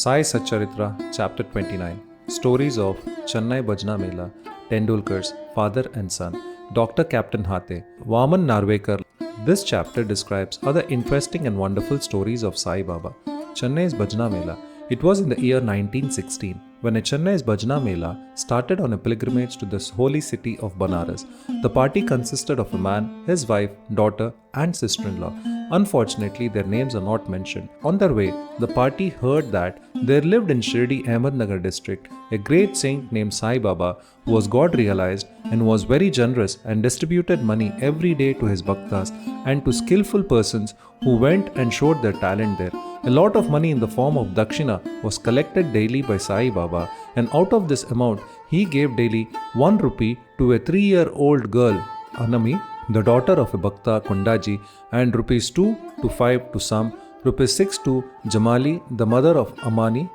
Sai Satcharitra, Chapter 29. Stories of Chennai Bhajana Mela, Tendulkars, Father and Son, Dr. Captain Hate, Vaman Narvekar. This chapter describes other interesting and wonderful stories of Sai Baba. Chennai's Bhajana Mela. It was in the year 1916 when a Chennai's Bhajana Mela started on a pilgrimage to the holy city of Banaras. The party consisted of a man, his wife, daughter, and sister-in-law. Unfortunately, their names are not mentioned. On their way, the party heard that there lived in Shirdi, Ahmednagar district, a great saint named Sai Baba, who was God realized and was very generous and distributed money every day to his bhaktas and to skillful persons who went and showed their talent there. A lot of money in the form of dakshina was collected daily by Sai Baba, and out of this amount, he gave daily 1 rupee to a 3-year-old girl, Anami, the daughter of a Bhakta Kundaji, and rupees 2 to 5 to some, rupees 6 to Jamali, the mother of Amani,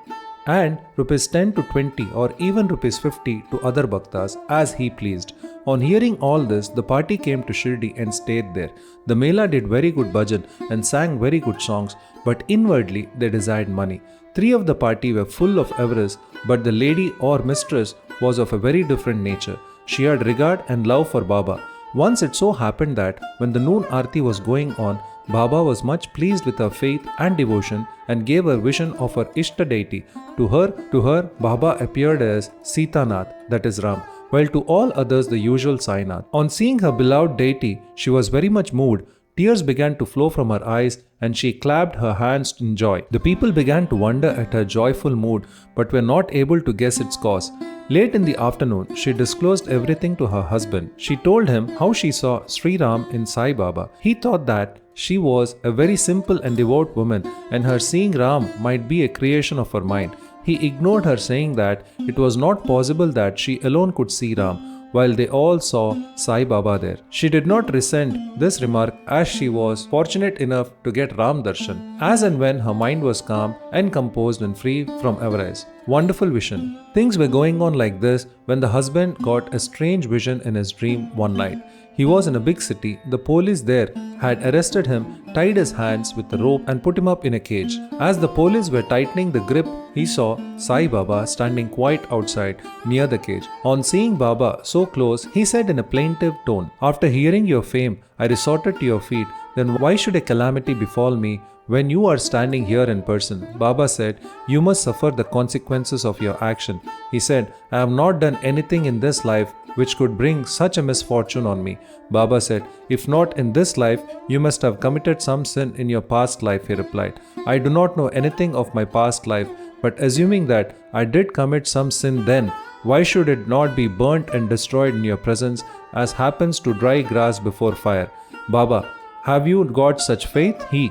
and rupees 10 to 20 or even rupees 50 to other Bhaktas as he pleased. On hearing all this, the party came to Shirdi and stayed there. The Mela did very good bhajan and sang very good songs, but inwardly they desired money. 3 of the party were full of avarice, but the lady or mistress was of a very different nature. She had regard and love for Baba. Once it so happened that when the noon arti was going on, Baba was much pleased with her faith and devotion and gave her vision of her Ishta deity. To her, Baba appeared as Sitanath, that is Ram, while to all others the usual Sainath. On seeing her beloved deity, she was very much moved. Tears began to flow from her eyes and she clapped her hands in joy. The people began to wonder at her joyful mood but were not able to guess its cause. Late in the afternoon, she disclosed everything to her husband. She told him how she saw Sri Ram in Sai Baba. He thought that she was a very simple and devout woman and her seeing Ram might be a creation of her mind. He ignored her, saying that it was not possible that she alone could see Ram, while they all saw Sai Baba there. She did not resent this remark as she was fortunate enough to get Ram Darshan, as and when her mind was calm and composed and free from avarice. Wonderful vision. Things were going on like this when the husband got a strange vision in his dream one night. He was in a big city. The police there had arrested him, tied his hands with a rope and put him up in a cage. As the police were tightening the grip, he saw Sai Baba standing quite outside near the cage. On seeing Baba so close, he said in a plaintive tone, "After hearing your fame, I resorted to your feet. Then why should a calamity befall me when you are standing here in person?" Baba said, "You must suffer the consequences of your action." He said, "I have not done anything in this life which could bring such a misfortune on me." Baba said, "If not in this life, you must have committed some sin in your past life," he replied. "I do not know anything of my past life, but assuming that I did commit some sin then, why should it not be burnt and destroyed in your presence as happens to dry grass before fire? Baba, have you got such faith?" He,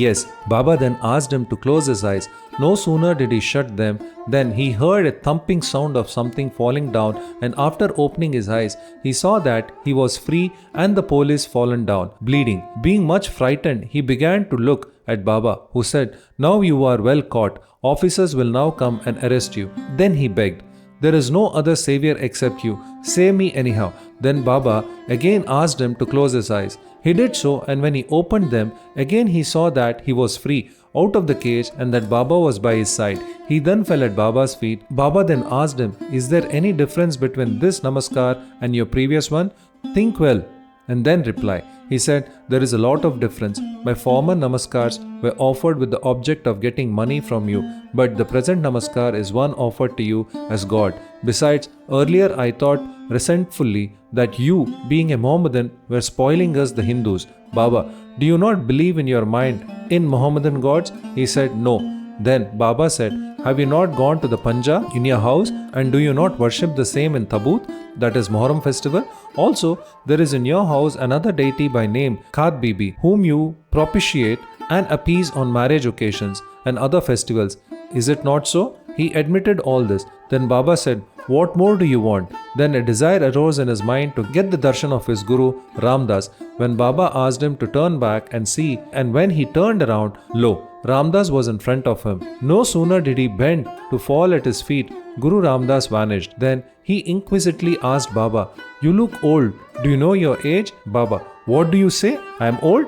"Yes." Baba then asked him to close his eyes. No sooner did he shut them than he heard a thumping sound of something falling down, and after opening his eyes, he saw that he was free and the police fallen down, bleeding. Being much frightened, he began to look at Baba, who said, "Now you are well caught. Officers will now come and arrest you." Then he begged, "There is no other savior except you. Save me anyhow." Then Baba again asked him to close his eyes. He did so, and when he opened them, again he saw that he was free out of the cage and that Baba was by his side. He then fell at Baba's feet. Baba then asked him, "Is there any difference between this namaskar and your previous one? Think well and then reply." He said, "There is a lot of difference. My former namaskars were offered with the object of getting money from you, but the present namaskar is one offered to you as God. Besides, earlier I thought resentfully that you, being a Mohammedan, were spoiling us the Hindus. Baba, do you not believe in your mind in Mohammedan gods?" He said, "No." Then Baba said, "Have you not gone to the Panja in your house, and do you not worship the same in Tabut, that is Muharram festival? Also, there is in your house another deity by name Khat Bibi, whom you propitiate and appease on marriage occasions and other festivals. Is it not so?" He admitted all this. Then Baba said, "What more do you want?" Then a desire arose in his mind to get the darshan of his guru Ramdas. When Baba asked him to turn back and see, and when he turned around, lo, Ramdas was in front of him. No sooner did he bend to fall at his feet, Guru Ramdas vanished. Then he inquisitively asked Baba, "You look old. Do you know your age?" Baba, "What do you say? I am old?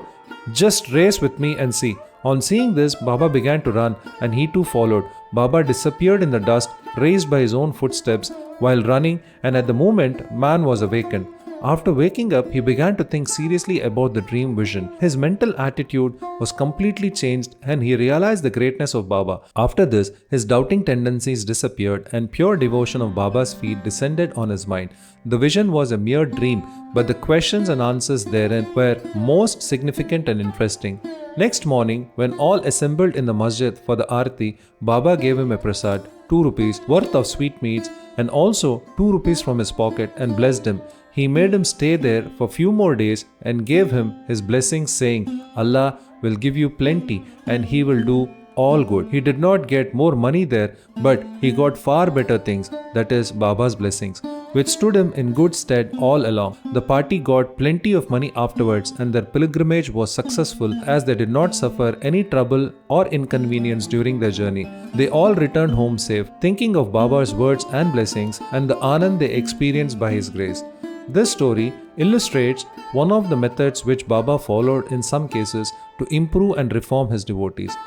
Just race with me and see." On seeing this, Baba began to run and he too followed. Baba disappeared in the dust raised by his own footsteps while running, and at the moment, man was awakened. After waking up, he began to think seriously about the dream vision. His mental attitude was completely changed and he realized the greatness of Baba. After this, his doubting tendencies disappeared and pure devotion of Baba's feet descended on his mind. The vision was a mere dream, but the questions and answers therein were most significant and interesting. Next morning, when all assembled in the masjid for the arati, Baba gave him a prasad, 2 rupees worth of sweetmeats, and also 2 rupees from his pocket and blessed him. He made him stay there for few more days and gave him his blessings, saying, Allah will give you plenty and He will do all good. He did not get more money there, but he got far better things, that is, Baba's blessings, which stood him in good stead all along. The party got plenty of money afterwards, and their pilgrimage was successful as they did not suffer any trouble or inconvenience during their journey. They all returned home safe, thinking of Baba's words and blessings and the anand they experienced by His grace. This story illustrates one of the methods which Baba followed in some cases to improve and reform his devotees.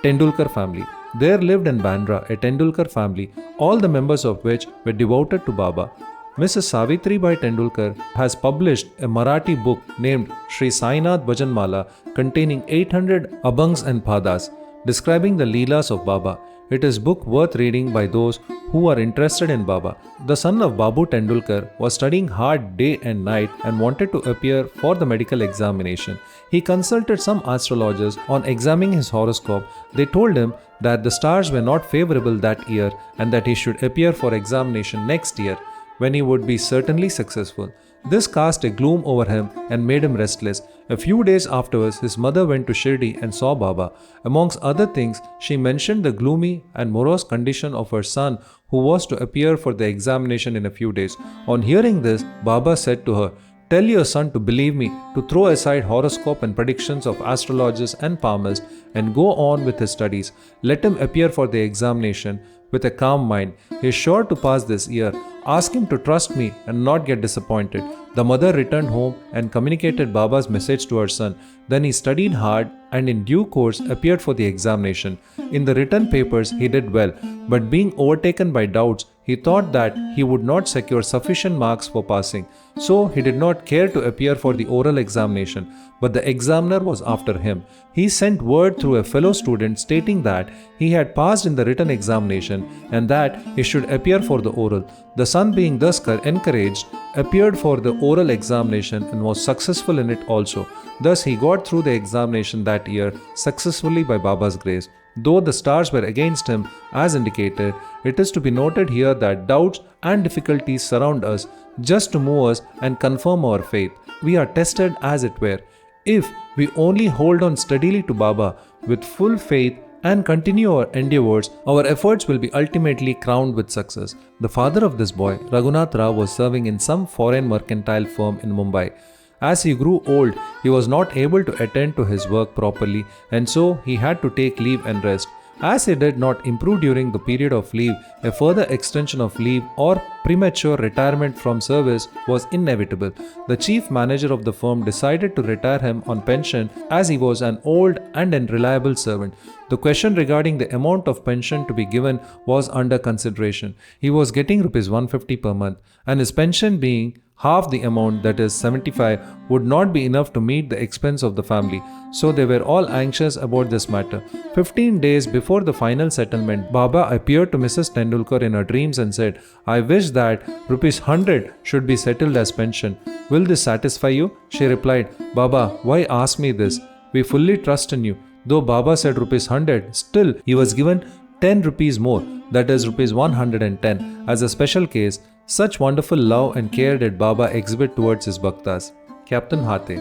Tendulkar family. There lived in Bandra a Tendulkar family, all the members of which were devoted to Baba. Mrs. Savitri Bai Tendulkar has published a Marathi book named Shri Sai Satcharitra containing 800 abhangs and padas describing the Leelas of Baba. It is a book worth reading by those who are interested in Baba. The son of Babu Tendulkar was studying hard day and night and wanted to appear for the medical examination. He consulted some astrologers on examining his horoscope. They told him that the stars were not favorable that year and that he should appear for examination next year, when he would be certainly successful. This cast a gloom over him and made him restless. A few days afterwards, his mother went to Shirdi and saw Baba. Amongst other things, she mentioned the gloomy and morose condition of her son who was to appear for the examination in a few days. On hearing this, Baba said to her, "Tell your son to believe me, to throw aside horoscope and predictions of astrologers and palmists and go on with his studies. Let him appear for the examination with a calm mind. He is sure to pass this year. Ask him to trust me and not get disappointed." The mother returned home and communicated Baba's message to her son. Then he studied hard and in due course appeared for the examination. In the written papers he did well, but being overtaken by doubts, he thought that he would not secure sufficient marks for passing. So he did not care to appear for the oral examination, but the examiner was after him. He sent word through a fellow student stating that he had passed in the written examination and that he should appear for the oral. The son, being thus encouraged, appeared for the oral examination and was successful in it also. Thus he got through the examination that year successfully by Baba's grace. Though the stars were against him, as indicated, it is to be noted here that doubts and difficulties surround us just to move us and confirm our faith. We are tested as it were. If we only hold on steadily to Baba with full faith and continue our endeavors, our efforts will be ultimately crowned with success. The father of this boy, Raghunath Rao, was serving in some foreign mercantile firm in Mumbai. As he grew old, he was not able to attend to his work properly, and so he had to take leave and rest. As he did not improve during the period of leave, a further extension of leave or premature retirement from service was inevitable. The chief manager of the firm decided to retire him on pension as he was an old and unreliable servant. The question regarding the amount of pension to be given was under consideration. He was getting Rs 150 per month, and his pension being half the amount, that is 75, would not be enough to meet the expense of the family. So they were all anxious about this matter. 15 days before the final settlement, Baba appeared to Mrs. Tendulkar in her dreams and said, "I wish that Rs 100 should be settled as pension. Will this satisfy you?" She replied, "Baba, why ask me this? We fully trust in you." Though Baba said Rs 100, still he was given 10 rupees more, that is Rs 110, as a special case. Such wonderful love and care did Baba exhibit towards his bhaktas. Captain Hate.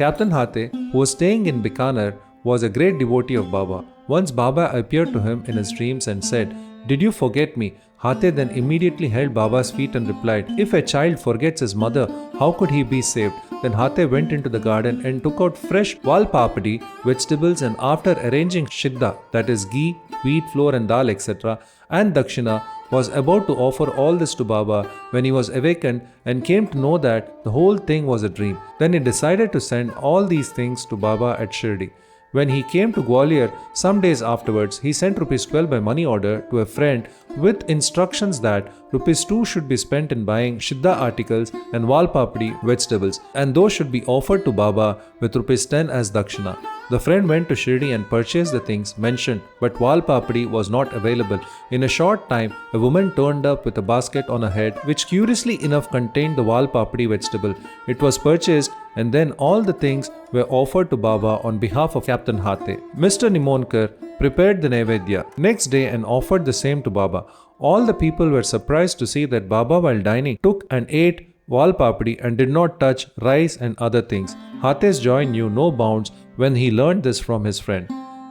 Captain Hate, who was staying in Bikaner, was a great devotee of Baba. Once Baba appeared to him in his dreams and said, "Did you forget me?" Hate then immediately held Baba's feet and replied, "If a child forgets his mother, how could he be saved?" Then Hate went into the garden and took out fresh valpapadi, vegetables, and after arranging shidda, that is ghee, wheat flour and dal, etc., and dakshina, was about to offer all this to Baba when he was awakened and came to know that the whole thing was a dream. Then he decided to send all these things to Baba at Shirdi. When he came to Gwalior some days afterwards, he sent rupees 12 by money order to a friend with instructions that rupees 2 should be spent in buying Siddha articles and Walpapdi vegetables, and those should be offered to Baba with rupees 10 as dakshina. The friend went to Shirdi and purchased the things mentioned, but Walpapdi was not available. In a short time, a woman turned up with a basket on her head, which curiously enough contained the Walpapdi vegetable. It was purchased, and then all the things were offered to Baba on behalf of Captain Hate. Mr. Nimonkar prepared the Naivedya next day and offered the same to Baba. All the people were surprised to see that Baba, while dining, took and ate Walpapdi and did not touch rice and other things. Hate's joy knew no bounds when he learned this from his friend.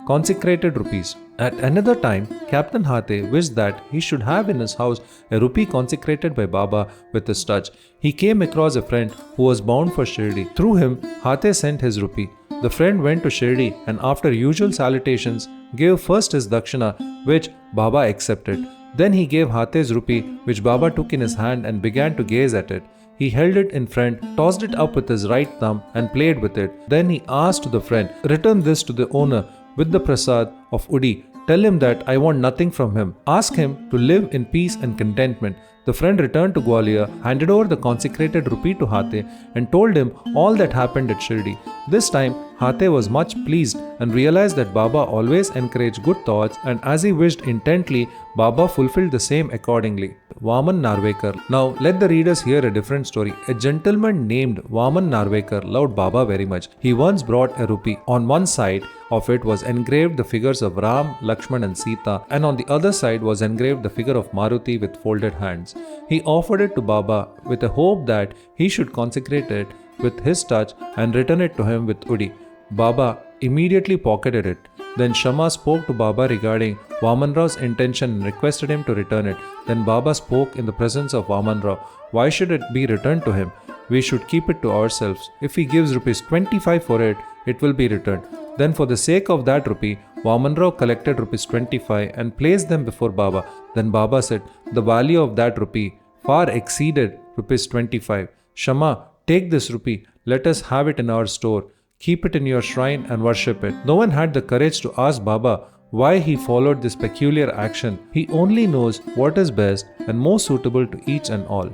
Consecrated rupees. At another time, Captain Hate wished that he should have in his house a rupee consecrated by Baba with his touch. He came across a friend who was bound for Shirdi. Through him, Hate sent his rupee. The friend went to Shirdi and after usual salutations, gave first his dakshina, which Baba accepted. Then he gave Hate's rupee, which Baba took in his hand and began to gaze at it. He held it in front, tossed it up with his right thumb and played with it. Then he asked the friend, "Return this to the owner with the prasad of Udi. Tell him that I want nothing from him. Ask him to live in peace and contentment." The friend returned to Gwalior, handed over the consecrated rupee to Hate and told him all that happened at Shirdi. This time, Hate was much pleased and realized that Baba always encouraged good thoughts, and as he wished intently, Baba fulfilled the same accordingly. Vaman Narvekar. Now let the readers hear a different story. A gentleman named Vaman Narvekar loved Baba very much. He once brought a rupee. On one side of it was engraved the figures of Ram, Lakshman and Sita, and on the other side was engraved the figure of Maruti with folded hands. He offered it to Baba with a hope that he should consecrate it with his touch and return it to him with Udi. Baba immediately pocketed it. Then Shama spoke to Baba regarding Vaman Rao's intention and requested him to return it. Then Baba spoke in the presence of Vaman Rao. Why should it be returned to him? We should keep it to ourselves. If he gives rupees 25 for it, it will be returned. Then for the sake of that rupee, Vaman Rao collected rupees 25 and placed them before Baba. Then Baba said, the value of that rupee far exceeded rupees 25. Shama, take this rupee. Let us have it in our store. Keep it in your shrine and worship it. No one had the courage to ask Baba why he followed this peculiar action. He only knows what is best and most suitable to each and all.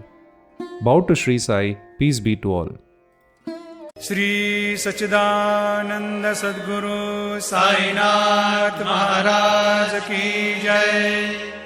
Bow to Shri Sai, peace be to all. Shri Satchidananda Sadguru Sai Nath Maharaj Ki Jai.